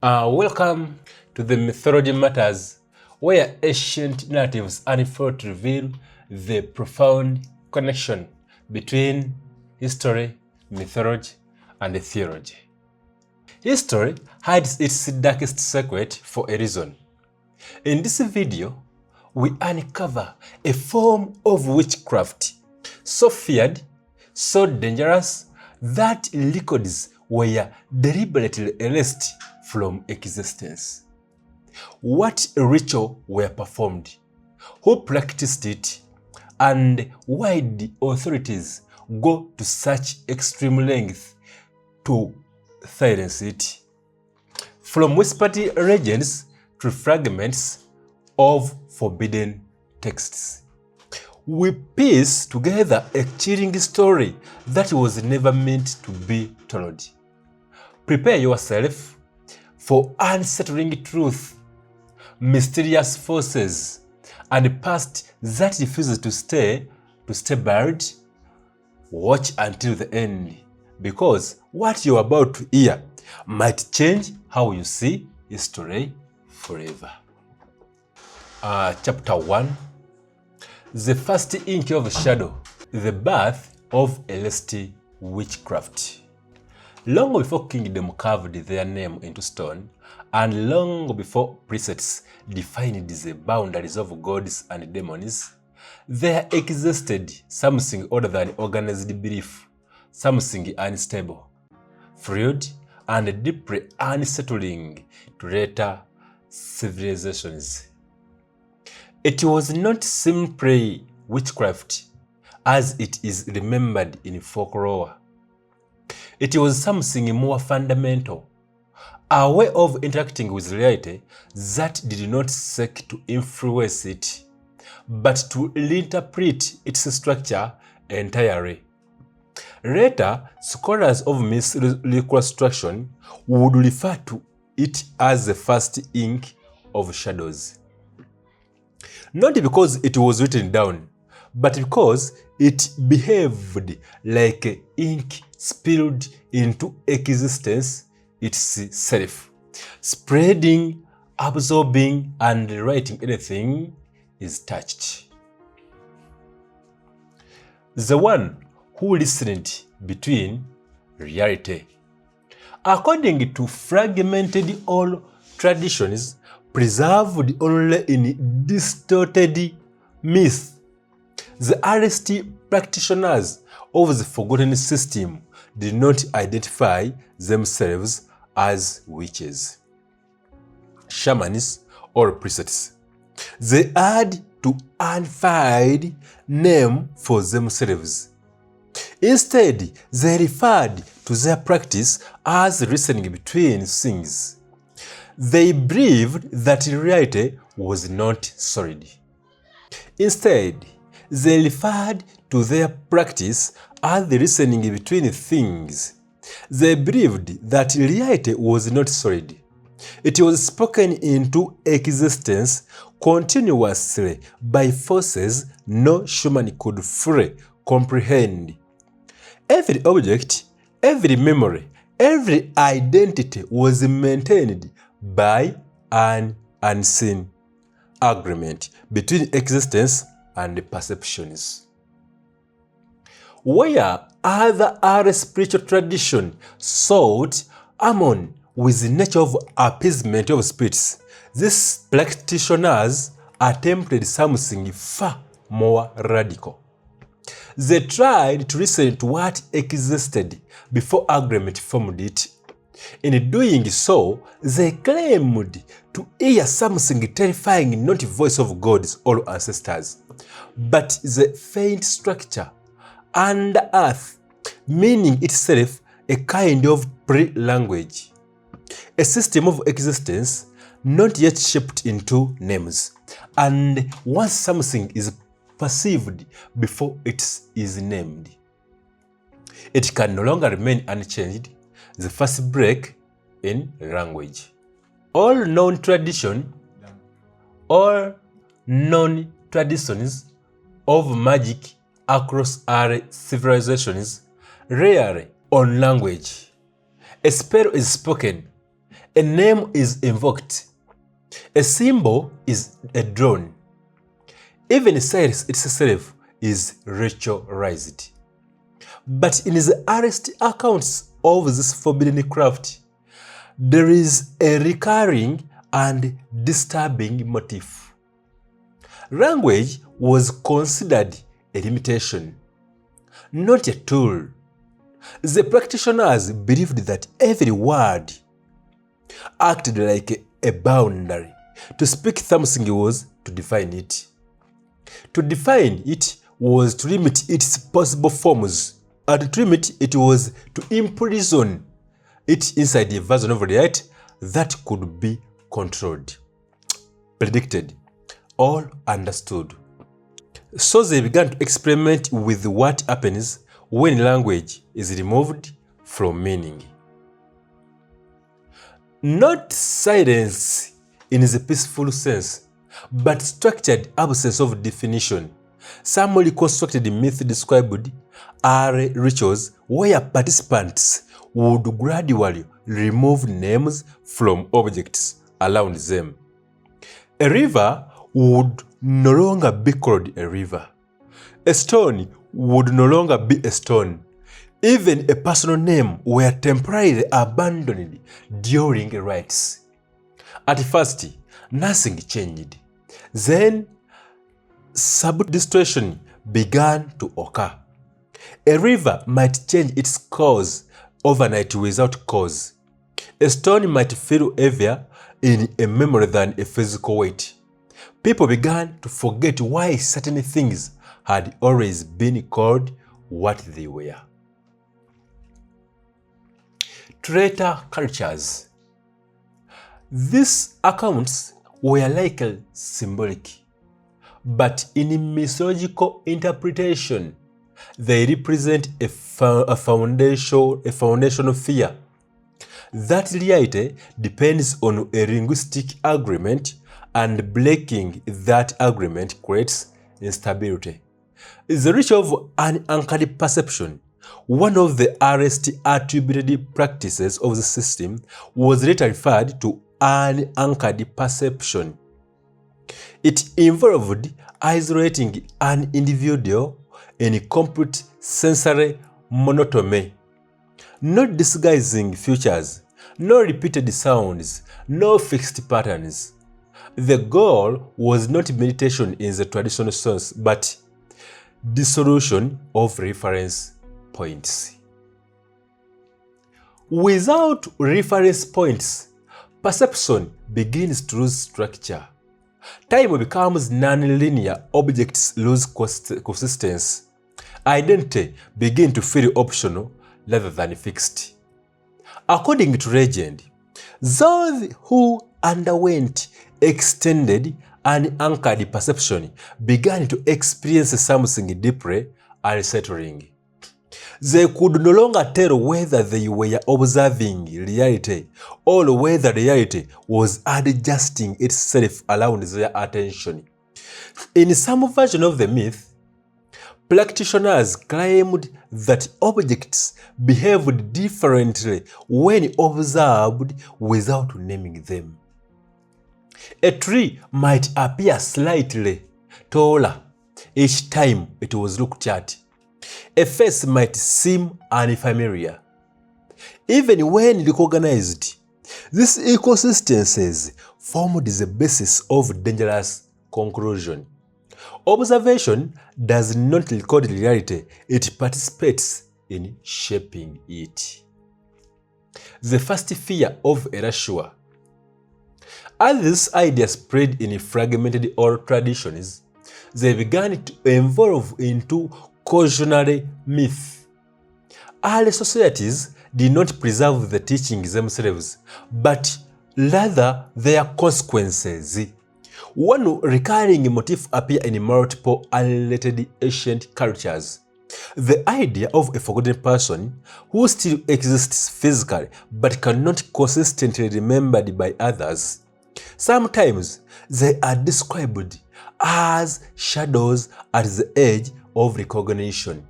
Welcome to the Mythology Matters, where ancient narratives unfold to reveal the profound connection between history, mythology, and theology. History hides its darkest secret for a reason. In this video, we uncover a form of witchcraft so feared, so dangerous, that records were deliberately erased from existence. What ritual were performed, who practiced it, and why the authorities go to such extreme lengths to silence it. From whispered legends to fragments of forbidden texts, we piece together a chilling story that was never meant to be told. Prepare yourself for unsettling truth, mysterious forces, and past that refuses to stay buried. Watch until the end, because what you're about to hear might change how you see history forever. Chapter 1. The first ink of shadow, the birth of celestial witchcraft. Long before kingdom carved their name into stone, and long before precepts defined the boundaries of gods and demons, there existed something other than organized belief, something unstable, fluid, and deeply unsettling to later civilizations. It was not simply witchcraft as it is remembered in folklore. It was something more fundamental, a way of interacting with reality that did not seek to influence it, but to reinterpret its structure entirely. Later, scholars of myth reconstruction would refer to it as the first ink of shadows. Not because it was written down, but because it behaved like ink spilled into existence itself, spreading, absorbing, and writing anything is touched. The one who listened between reality. According to fragmented oral traditions preserved only in distorted myth, the earliest practitioners of the forgotten system did not identify themselves as witches, shamans, or priests. They had to unfind name for themselves. Instead, they referred to their practice as listening between things. They believed that reality was not solid. Instead, they referred to their practice as the listening between things. They believed that reality was not solid. It was spoken into existence continuously by forces no human could fully comprehend. Every object, every memory, every identity was maintained by an unseen agreement between existence and perceptions. Where other spiritual tradition sought harmony with the nature of appeasement of spirits, these practitioners attempted something far more radical. They tried to listen to what existed before agreement formed it. In doing so, they claimed to hear something terrifying, not the voice of gods or ancestors, but the faint structure under earth, meaning itself a kind of pre-language, a system of existence not yet shaped into names. And once something is perceived before it is named, it can no longer remain unchanged, the first break in language. All known traditions of magic across our civilizations rely on language. A spell is spoken, a name is invoked. A symbol is a drone. Even silence itself is ritualized. But in the earliest accounts of this forbidden craft, there is a recurring and disturbing motif. Language was considered a limitation, not a tool. The practitioners believed that every word acted like a boundary. To speak something was to define it. To define it was to limit its possible forms, and to limit it was to imprison it inside a version of reality that could be controlled, predicted, or understood. So they began to experiment with what happens when language is removed from meaning. Not silence in the peaceful sense, but structured absence of definition. Some reconstructed myths described are rituals where participants would gradually remove names from objects around them. A river would no longer be called a river. A stone would no longer be a stone. Even a personal name were temporarily abandoned during rites. At first, nothing changed. Then, substitution began to occur. A river might change its course overnight without cause. A stone might feel heavier in a memory than a physical weight. People began to forget why certain things had always been called what they were. Traitor cultures. These accounts were likely symbolic, but in mythological interpretation, they represent a foundational fear. That reality depends on a linguistic agreement, and breaking that agreement creates instability. The ritual of unanchored perception, one of the earliest attributed practices of the system, was later referred to unanchored perception. It involved isolating an individual in complete sensory monotony, no disguising features, no repeated sounds, no fixed patterns. The goal was not meditation in the traditional sense, but dissolution of reference points. Without reference points, perception begins to lose structure. Time becomes non-linear, objects lose consistency. Identity begins to feel optional rather than fixed. According to legend, those who underwent extended and anchored perception began to experience something deeply unsettling. They could no longer tell whether they were observing reality or whether reality was adjusting itself around their attention. In some version of the myth, practitioners claimed that objects behaved differently when observed without naming them. A tree might appear slightly taller each time it was looked at. A face might seem unfamiliar. Even when recognized, these inconsistencies formed the basis of dangerous conclusion. Observation does not record reality, it participates in shaping it. The first fear of erasure. As this idea spread in fragmented oral traditions, they began to evolve into cautionary myth. Early societies did not preserve the teachings themselves, but rather their consequences. One recurring motif appears in multiple unrelated ancient cultures. The idea of a forgotten person who still exists physically but cannot consistently be remembered by others. Sometimes they are described as shadows at the edge of recognition.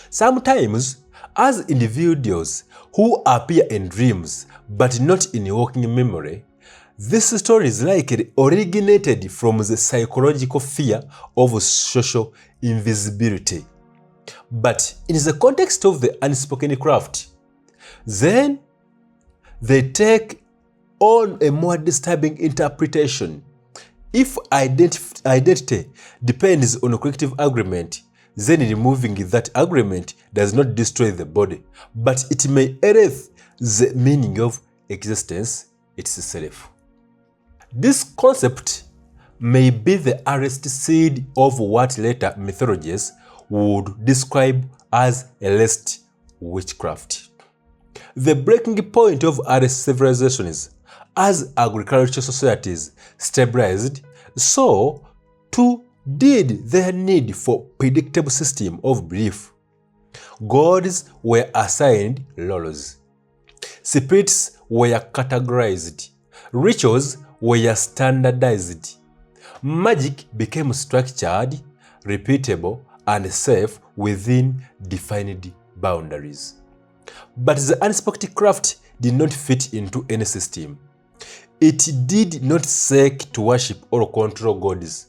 Sometimes as individuals who appear in dreams but not in waking memory. These stories likely originated from the psychological fear of social invisibility. But in the context of the unspoken craft, then they take on a more disturbing interpretation. If identity depends on a collective agreement, then removing that agreement does not destroy the body, but it may erase the meaning of existence itself. This concept may be the earliest seed of what later mythologists would describe as elite witchcraft. The breaking point of early civilizations, as agricultural societies stabilized, so too did their need for predictable system of belief. Gods were assigned roles. Spirits were categorized. Rituals were standardized. Magic became structured, repeatable, and safe within defined boundaries. But the unspoken craft did not fit into any system. It did not seek to worship or control gods.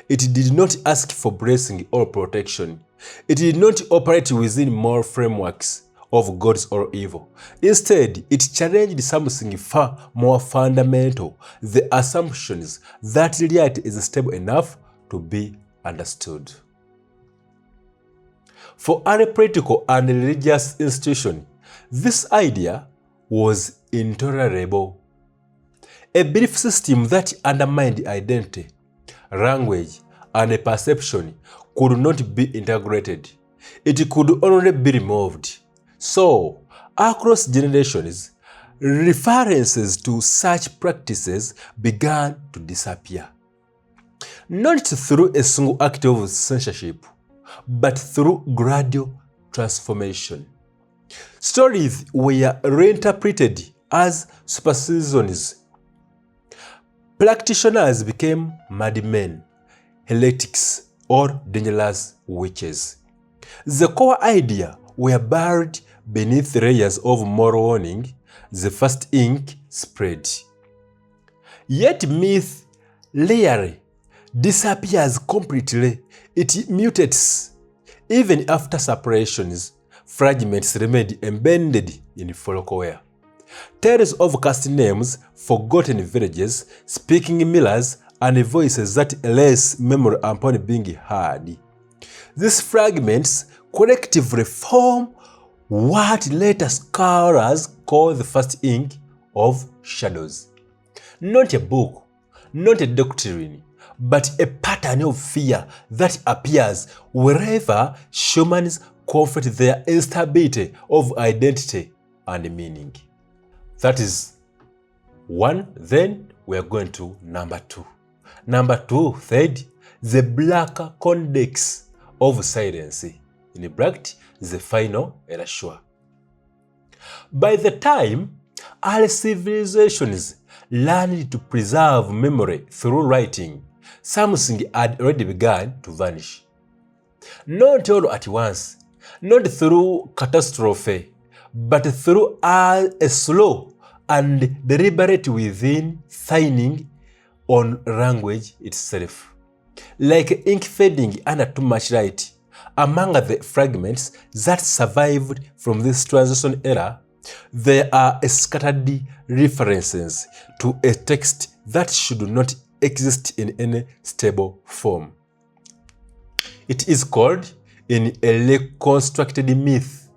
It did not ask for blessing or protection. It did not operate within moral frameworks of good or evil. Instead, it challenged something far more fundamental, the assumptions that reality is stable enough to be understood. For any political and religious institution, this idea was intolerable. A belief system that undermined identity, language, and perception could not be integrated. It could only be removed. So, across generations, references to such practices began to disappear. Not through a single act of censorship, but through gradual transformation. Stories were reinterpreted as superstitions. Practitioners became madmen, heretics, or dangerous witches. The core idea were buried beneath layers of moral warning. The first ink spread. Yet myth rarely disappears completely. It mutates. Even after separations, fragments remained embedded in folklore. Tales of cast names, forgotten villages, speaking mirrors, and voices that erase memory upon being heard. These fragments collectively form what later scholars call the first ink of shadows. Not a book, not a doctrine, but a pattern of fear that appears wherever shamans confront their instability of identity and meaning. That is one. Then we are going to number two. Number two said the Black Codex of Silence, in bracket, the final erasure. By the time early civilizations learned to preserve memory through writing, something had already begun to vanish. Not all at once, not through catastrophe, but through a slow and deliberate within thinning on language itself. Like ink fading under too much light, among the fragments that survived from this transition era, there are scattered references to a text that should not exist in any stable form. It is called, in a reconstructed myth,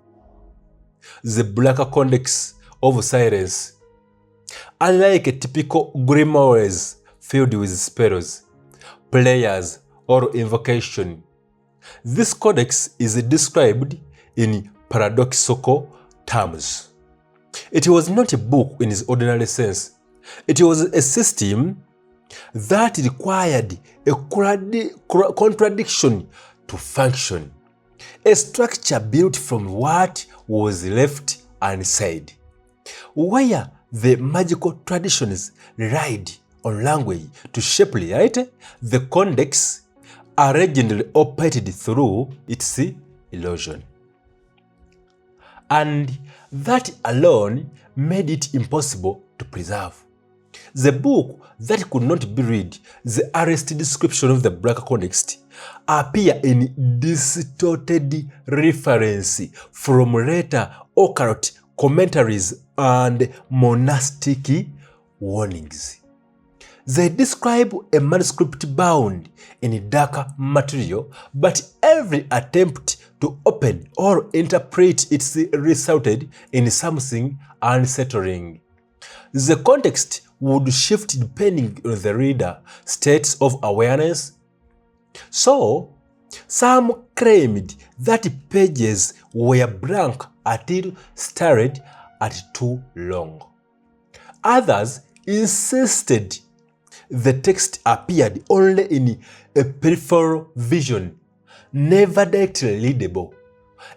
the Black Codex of Silence. Unlike a typical grimoires filled with spells, prayers, or invocation, this codex is described in paradoxical terms. It was not a book in its ordinary sense. It was a system that required a contradiction to function, a structure built from what was left unsaid. Where the magical traditions relied on language to shape reality, the codex allegedly operated through its illusion. and that alone made it impossible to preserve. The book that could not be read, the earliest description of the Black Codex, appear in distorted reference from later occult commentaries and monastic warnings. They describe a manuscript bound in darker material, but every attempt to open or interpret it resulted in something unsettling. The context would shift depending on the reader's states of awareness. So, some claimed that pages were blank until stared at too long. Others insisted the text appeared only in a peripheral vision, never directly readable.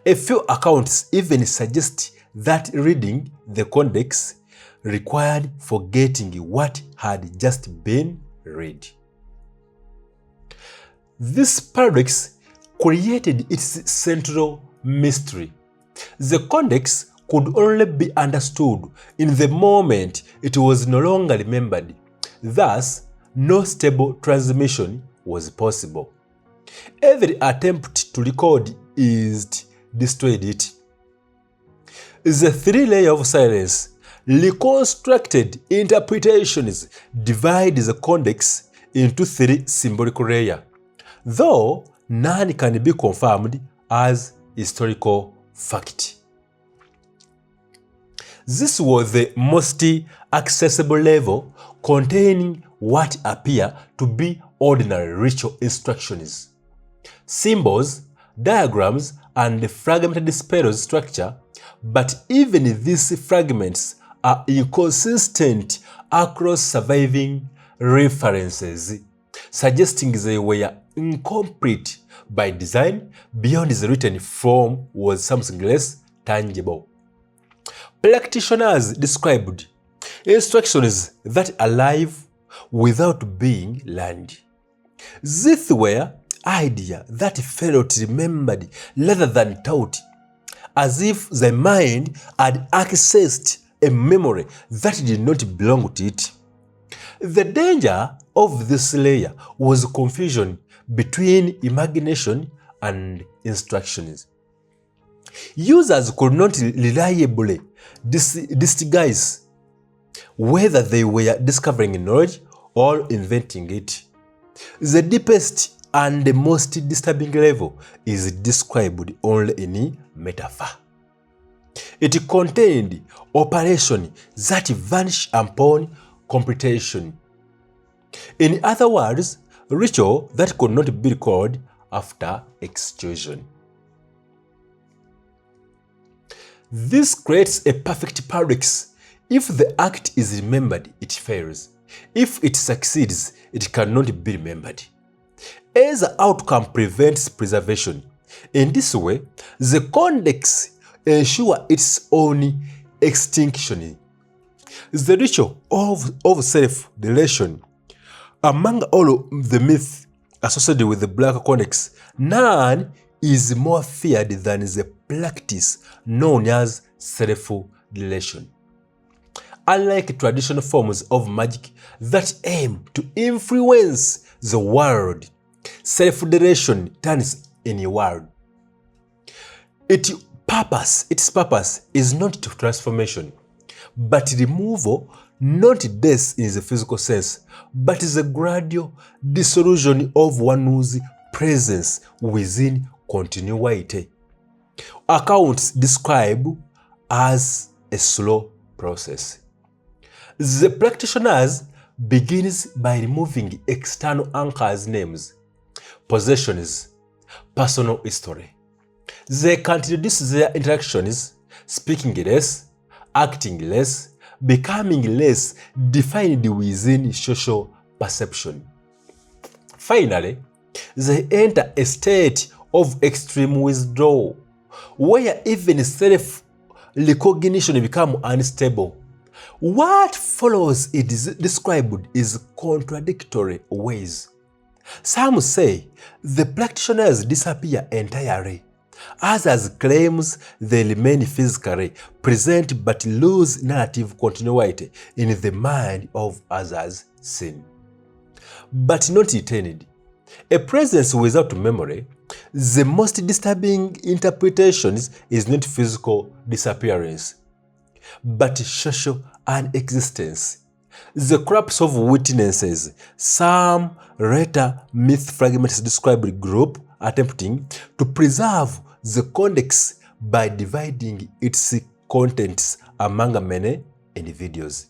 A few accounts even suggest that reading the codex required forgetting what had just been read. This paradox created its central mystery. The codex could only be understood in the moment it was no longer remembered. Thus, no stable transmission was possible. Every attempt to record it destroyed it. The three layers of silence, reconstructed interpretations, divide the codex into three symbolic layers, though none can be confirmed as historical fact. This was the most accessible level, containing what appear to be ordinary ritual instructions, symbols, diagrams, and fragmented spell structure, but even these fragments are inconsistent across surviving references, suggesting they were incomplete by design. Beyond the written form was something less tangible. Practitioners described instructions that are alive without being learned. These were ideas that felt remembered rather than taught, as if the mind had accessed a memory that did not belong to it. The danger of this layer was confusion between imagination and instructions. Users could not reliably distinguish whether they were discovering knowledge or inventing it. The deepest and the most disturbing level is described only in metaphor. It contained operations that vanish upon computation. In other words, ritual that could not be recorded after execution. This creates a perfect paradox. If the act is remembered, it fails. If it succeeds, it cannot be remembered. As the outcome prevents preservation. In this way, the codex ensures its own extinction. The ritual of self-delation. Among all the myths associated with the Black Codex, none is more feared than the practice known as self-delation. Unlike traditional forms of magic that aim to influence the world, self-delation turns inward. Its purpose is not transformation, but removal, not death in the physical sense, but the gradual dissolution of one's presence within continuity. Accounts describe as a slow process. The practitioners begins by removing external anchors, names, possessions, personal history. They can introduce their interactions, speaking less, acting less, becoming less defined within social perception. Finally, they enter a state of extreme withdrawal, where even self-recognition becomes unstable. What follows is described in contradictory ways. Some say the practitioners disappear entirely, Others claims they remain physically present but lose narrative continuity in the mind of others seen, but not retained. A presence without memory, the most disturbing interpretations is not physical disappearance, but social unexistence. The collapse of witnesses. Some later myth fragments describe a group attempting to preserve the codex by dividing its contents among many individuals.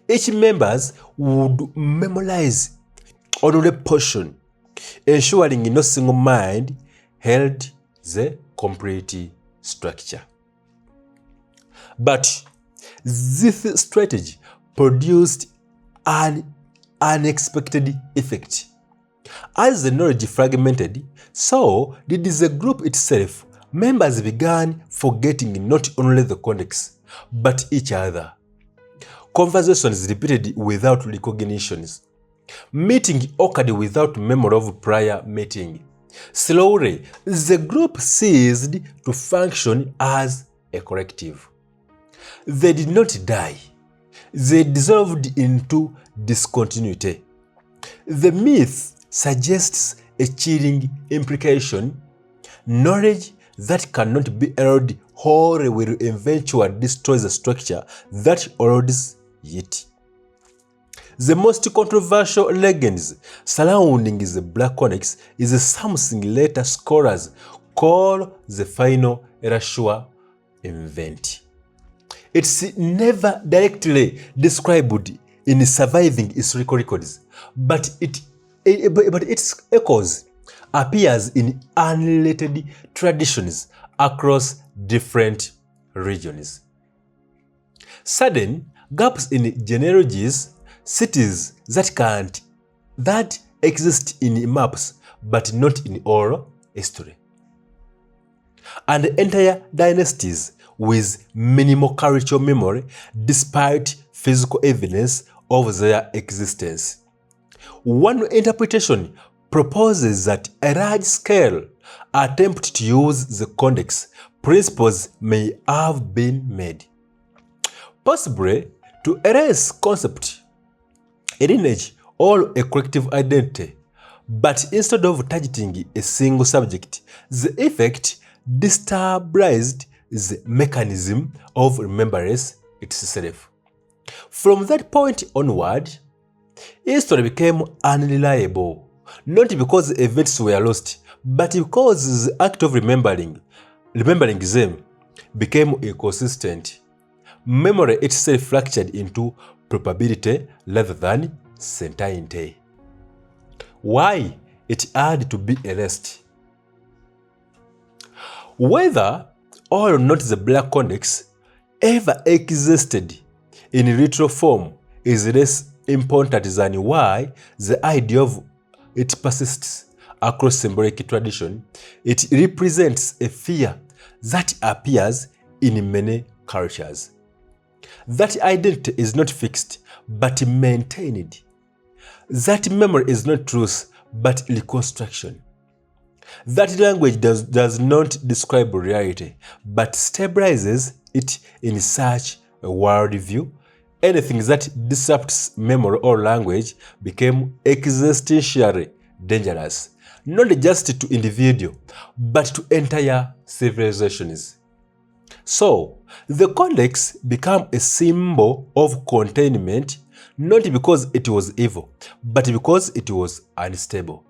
Each members would memorize only a portion, ensuring no single mind held the complete structure. But this strategy produced an unexpected effect. As the knowledge fragmented, so did the group itself. Members began forgetting not only the context, but each other. Conversations repeated without recognitions. Meeting occurred without memory of prior meeting. Slowly, the group ceased to function as a collective. They did not die. They dissolved into discontinuity. The myth suggests a chilling implication. Knowledge that cannot be eroded wholly will eventually destroy the structure that erodes it. The most controversial legends surrounding the Black Codex is something later scholars call the final erasure event. It's never directly described in surviving historical records, but its echoes appears in unrelated traditions across different regions. Sudden gaps in genealogies, cities that exist in maps but not in oral history, and entire dynasties with minimal cultural memory despite physical evidence of their existence. One interpretation proposes that a large-scale attempt to use the codex principles may have been made, possibly to erase concept, a lineage, or a collective identity. But instead of targeting a single subject, the effect destabilized the mechanism of remembrance itself. From that point onward, history became unreliable, not because events were lost, but because the act of remembering them became inconsistent. Memory itself fractured into probability rather than certainty. Why it had to be erased? Whether or not the Black Codex ever existed in literal form is less important than why the idea of it persists across symbolic tradition. It represents a fear that appears in many cultures. That identity is not fixed, but maintained. That memory is not truth, but reconstruction. That language does not describe reality, but stabilizes it in such a worldview. Anything that disrupts memory or language became existentially dangerous, not just to individuals, but to entire civilizations. So, the codex became a symbol of containment, not because it was evil, but because it was unstable.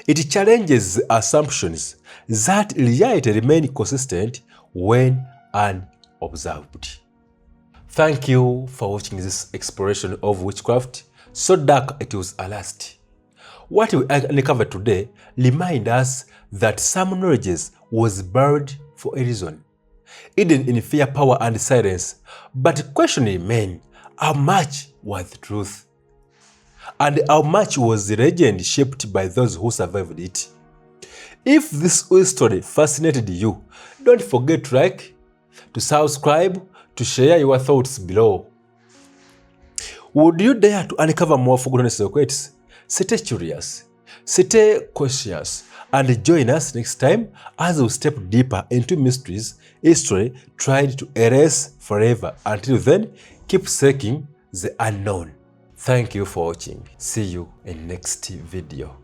It challenges assumptions that reality remains consistent when unobserved. Thank you for watching this exploration of witchcraft. So dark it was a last. What we uncovered today reminds us that some knowledge was buried for a reason, hidden in fear, power, and silence. But the question remains, how much was the truth? And how much was the legend shaped by those who survived it? If this story fascinated you, don't forget to like, to subscribe, to share your thoughts below. Would you dare to uncover more forgotten secrets? Stay curious. Stay cautious and join us next time as we step deeper into mysteries history tried to erase forever. Until then, keep seeking the unknown. Thank you for watching. See you in next video.